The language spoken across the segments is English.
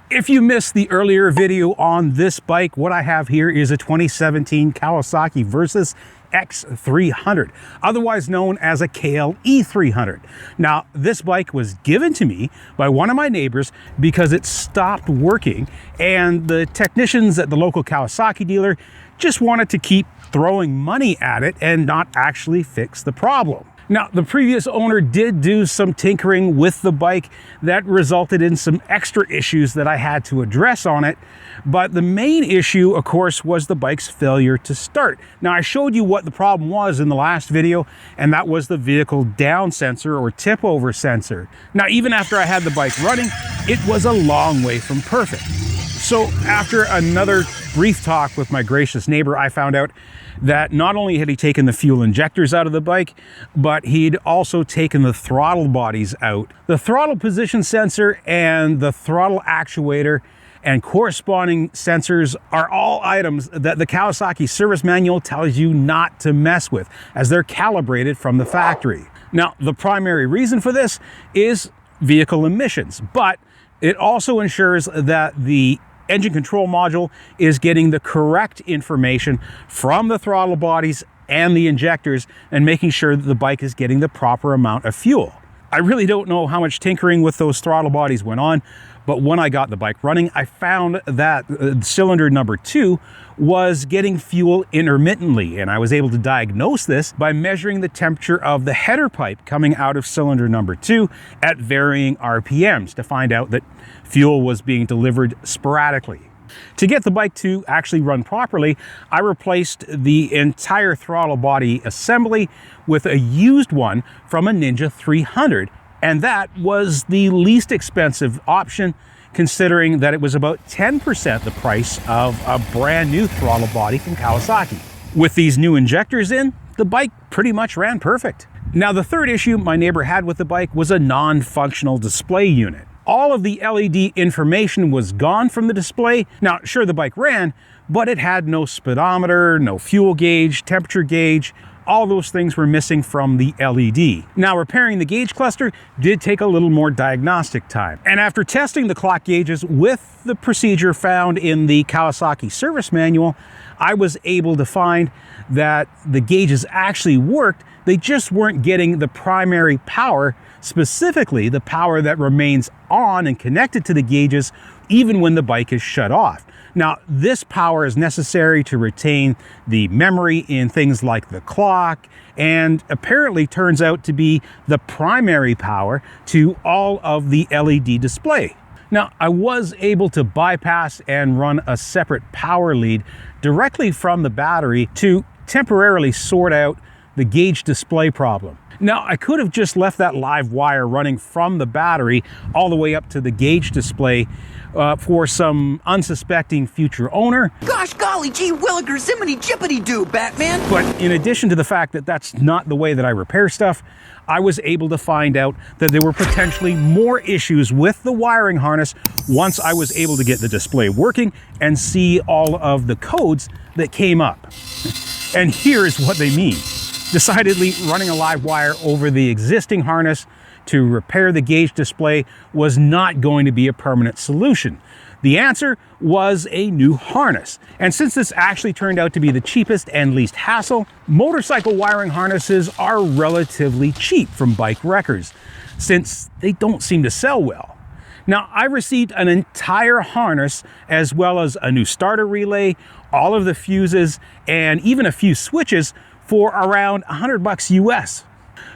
If you missed the earlier video on this bike, what I have here is a 2017 Kawasaki Versys X 300, otherwise known as a KLE300. Now, this bike was given to me by one of my neighbors because it stopped working, and the technicians at the local Kawasaki dealer just wanted to keep throwing money at it and not actually fix the problem. Now, the previous owner did do some tinkering with the bike that resulted in some extra issues that I had to address on it. But the main issue, of course, was the bike's failure to start. Now, I showed you what the problem was in the last video, and that was the vehicle down sensor or tip over sensor. Now, even after I had the bike running, it was a long way from perfect. So after another brief talk with my gracious neighbor, I found out that not only had he taken the fuel injectors out of the bike, but he'd also taken the throttle bodies out. The throttle position sensor and the throttle actuator and corresponding sensors are all items that the Kawasaki service manual tells you not to mess with, as they're calibrated from the factory. Now, the primary reason for this is vehicle emissions, but it also ensures that the engine control module is getting the correct information from the throttle bodies and the injectors and making sure that the bike is getting the proper amount of fuel. I really don't know how much tinkering with those throttle bodies went on, but when I got the bike running, I found that cylinder number 2 was getting fuel intermittently, and I was able to diagnose this by measuring the temperature of the header pipe coming out of cylinder number 2 at varying RPMs to find out that fuel was being delivered sporadically. To get the bike to actually run properly, I replaced the entire throttle body assembly with a used one from a Ninja 300, and that was the least expensive option, considering that it was about 10% the price of a brand new throttle body from Kawasaki. With these new injectors in, the bike pretty much ran perfect. Now, the third issue my neighbor had with the bike was a non-functional display unit. All of the LED information was gone from the display. Now, sure, the bike ran, but it had no speedometer, no fuel gauge, temperature gauge. All those things were missing from the LED. Now, repairing the gauge cluster did take a little more diagnostic time. And after testing the clock gauges with the procedure found in the Kawasaki service manual, I was able to find that the gauges actually worked. They just weren't getting the primary power, specifically the power that remains on and connected to the gauges even when the bike is shut off. Now, this power is necessary to retain the memory in things like the clock, and apparently turns out to be the primary power to all of the LED display. Now, I was able to bypass and run a separate power lead directly from the battery to temporarily sort out the gauge display problem. Now, I could have just left that live wire running from the battery all the way up to the gauge display for some unsuspecting future owner. Gosh golly gee williger zimmity jippity doo, Batman! But in addition to the fact that that's not the way that I repair stuff, I was able to find out that there were potentially more issues with the wiring harness once I was able to get the display working and see all of the codes that came up. And here is what they mean. Decidedly, running a live wire over the existing harness to repair the gauge display was not going to be a permanent solution. The answer was a new harness. And since this actually turned out to be the cheapest and least hassle, motorcycle wiring harnesses are relatively cheap from Bike Wreckers, since they don't seem to sell well. Now, I received an entire harness as well as a new starter relay, all of the fuses, and even a few switches for around $100 US.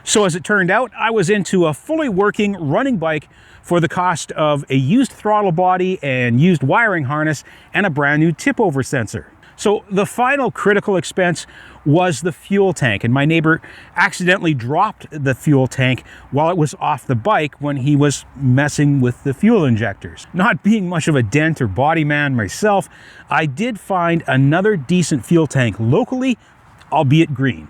So as it turned out, I was into a fully working running bike for the cost of a used throttle body and used wiring harness and a brand new tip over sensor. So the final critical expense was the fuel tank, and my neighbor accidentally dropped the fuel tank while it was off the bike when he was messing with the fuel injectors. Not being much of a dent or body man myself, I did find another decent fuel tank locally, albeit green.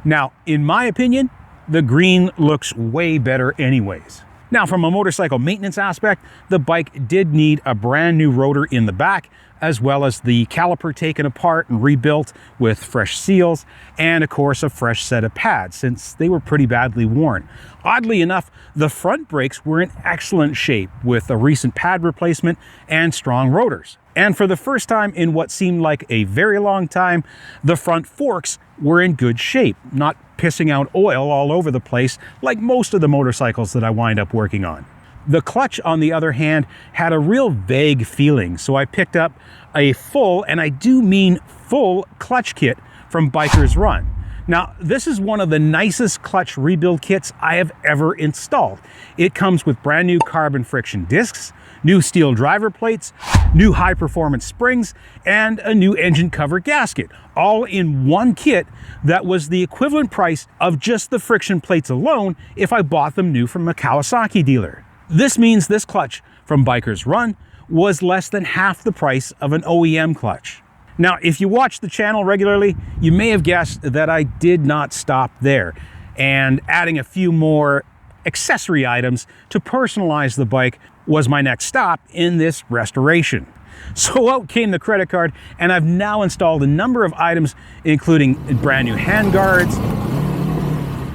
Now, in my opinion, the green looks way better anyways. Now, from a motorcycle maintenance aspect, the bike did need a brand new rotor in the back, as well as the caliper taken apart and rebuilt with fresh seals, and of course a fresh set of pads since they were pretty badly worn. Oddly enough, the front brakes were in excellent shape with a recent pad replacement and strong rotors. And for the first time in what seemed like a very long time, the front forks were in good shape, not pissing out oil all over the place like most of the motorcycles that I wind up working on. The clutch, on the other hand, had a real vague feeling, so I picked up a full, and I do mean full, clutch kit from Biker's Run. Now, this is one of the nicest clutch rebuild kits I have ever installed. It comes with brand new carbon friction discs, new steel driver plates, new high-performance springs, and a new engine cover gasket, all in one kit that was the equivalent price of just the friction plates alone if I bought them new from a Kawasaki dealer. This means this clutch from Biker's Run was less than half the price of an OEM clutch. Now, if you watch the channel regularly, you may have guessed that I did not stop there, and adding a few more accessory items to personalize the bike was my next stop in this restoration. So out came the credit card, and I've now installed a number of items, including brand new handguards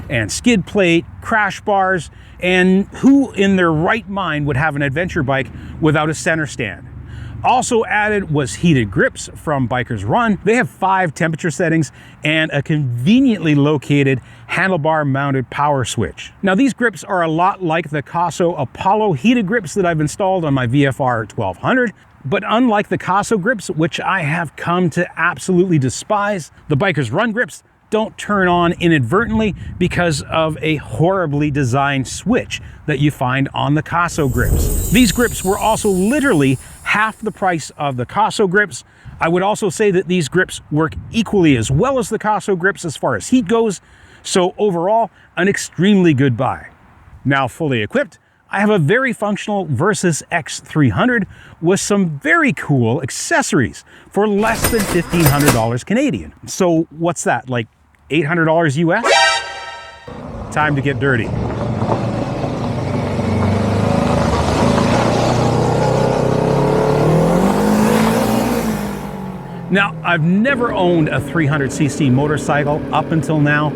and skid plate, crash bars, and who in their right mind would have an adventure bike without a center stand? Also added was heated grips from Biker's Run. They have 5 temperature settings and a conveniently located handlebar mounted power switch. Now these grips are a lot like the Casso Apollo heated grips that I've installed on my VFR 1200, but unlike the Casso grips, which I have come to absolutely despise, the Biker's Run grips don't turn on inadvertently because of a horribly designed switch that you find on the Casso grips. These grips were also literally half the price of the Casso grips. I would also say that these grips work equally as well as the Casso grips as far as heat goes, so overall, an extremely good buy. Now fully equipped, I have a very functional Versys X300 with some very cool accessories for less than $1,500 Canadian. So what's that, like $800 US? Time to get dirty. Now, I've never owned a 300cc motorcycle up until now.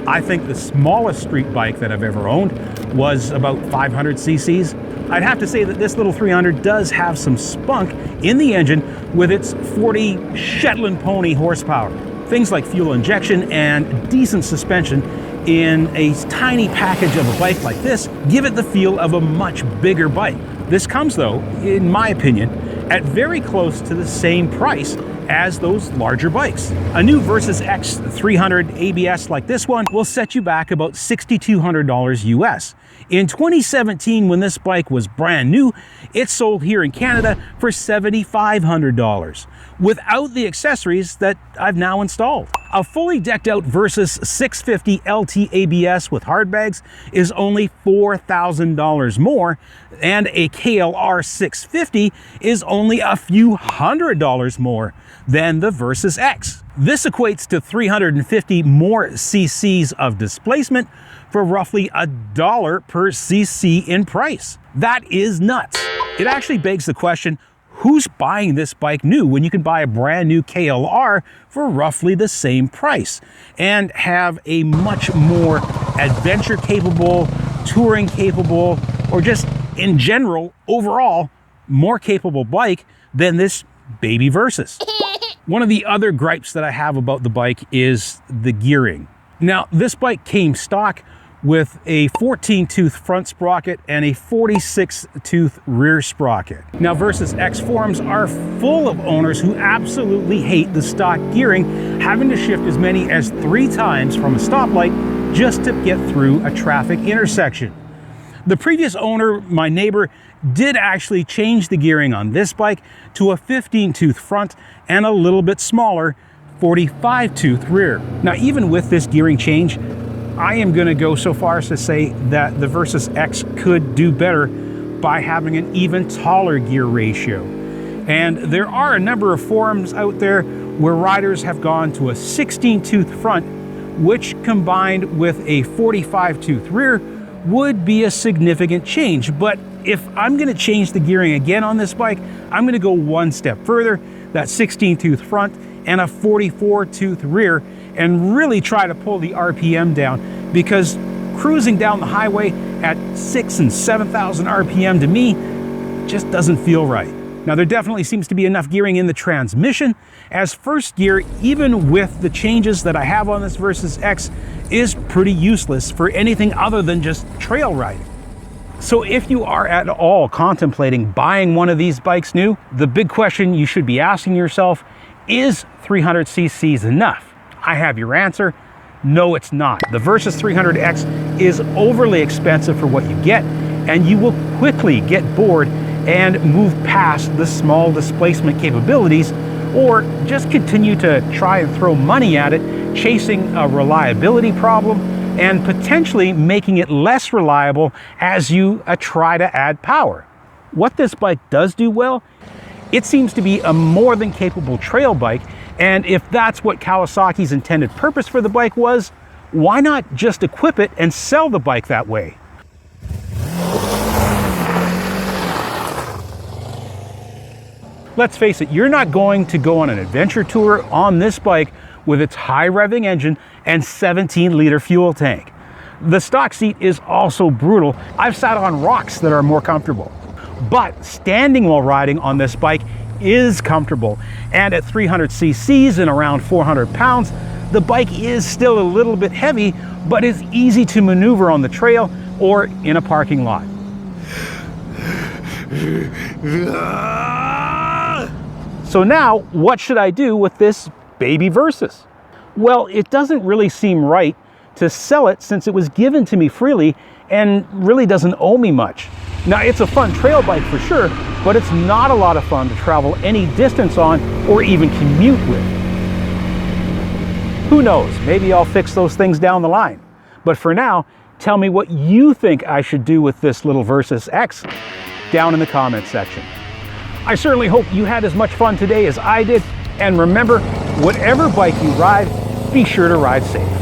I think the smallest street bike that I've ever owned was about 500 cc's. I'd have to say that this little 300 does have some spunk in the engine with its 40 Shetland pony horsepower. Things like fuel injection and decent suspension in a tiny package of a bike like this give it the feel of a much bigger bike. This comes, though, in my opinion, at very close to the same price as those larger bikes. A new Versys X300 ABS like this one will set you back about $6,200 US. In 2017, when this bike was brand new, it sold here in Canada for $7,500, without the accessories that I've now installed. A fully decked out Versys 650 LT ABS with hard bags is only $4,000 more, and a KLR 650 is only a few $100s more than the Versys X. This equates to 350 more cc's of displacement for roughly $1 per cc in price. That is nuts. It actually begs the question, who's buying this bike new when you can buy a brand new KLR for roughly the same price and have a much more adventure capable, touring capable, or just in general, overall, more capable bike than this baby Versys? One of the other gripes that I have about the bike is the gearing. Now, this bike came stock with a 14-tooth front sprocket and a 46-tooth rear sprocket. Now, Versys X forums are full of owners who absolutely hate the stock gearing, having to shift as many as 3 times from a stoplight just to get through a traffic intersection. The previous owner, my neighbor, did actually change the gearing on this bike to a 15-tooth front and a little bit smaller 45-tooth rear. Now, even with this gearing change, I am going to go so far as to say that the Versys X could do better by having an even taller gear ratio. And there are a number of forums out there where riders have gone to a 16-tooth front, which combined with a 45-tooth rear would be a significant change. But if I'm gonna change the gearing again on this bike, I'm gonna go one step further, that 16-tooth front and a 44-tooth rear, and really try to pull the RPM down, because cruising down the highway at 6,000 and 7,000 RPM to me just doesn't feel right. Now, there definitely seems to be enough gearing in the transmission, as first gear, even with the changes that I have on this Versys X, is pretty useless for anything other than just trail riding. So if you are at all contemplating buying one of these bikes new, the big question you should be asking yourself, is 300 cc's enough? I have your answer. No, it's not. The Versys 300X is overly expensive for what you get, and you will quickly get bored and move past the small displacement capabilities, or just continue to try and throw money at it, chasing a reliability problem and potentially making it less reliable as you try to add power. What this bike does do well, it seems to be a more than capable trail bike, and if that's what Kawasaki's intended purpose for the bike was, why not just equip it and sell the bike that way? Let's face it, you're not going to go on an adventure tour on this bike with its high revving engine and 17-liter fuel tank. The stock seat is also brutal. I've sat on rocks that are more comfortable. But standing while riding on this bike is comfortable. And at 300 cc's and around 400 pounds, the bike is still a little bit heavy, but is easy to maneuver on the trail or in a parking lot. So now, what should I do with this baby Versys? Well, it doesn't really seem right to sell it since it was given to me freely and really doesn't owe me much. Now, it's a fun trail bike for sure, but it's not a lot of fun to travel any distance on or even commute with. Who knows, maybe I'll fix those things down the line. But for now, tell me what you think I should do with this little Versys X down in the comments section. I certainly hope you had as much fun today as I did, and remember, whatever bike you ride, be sure to ride safe.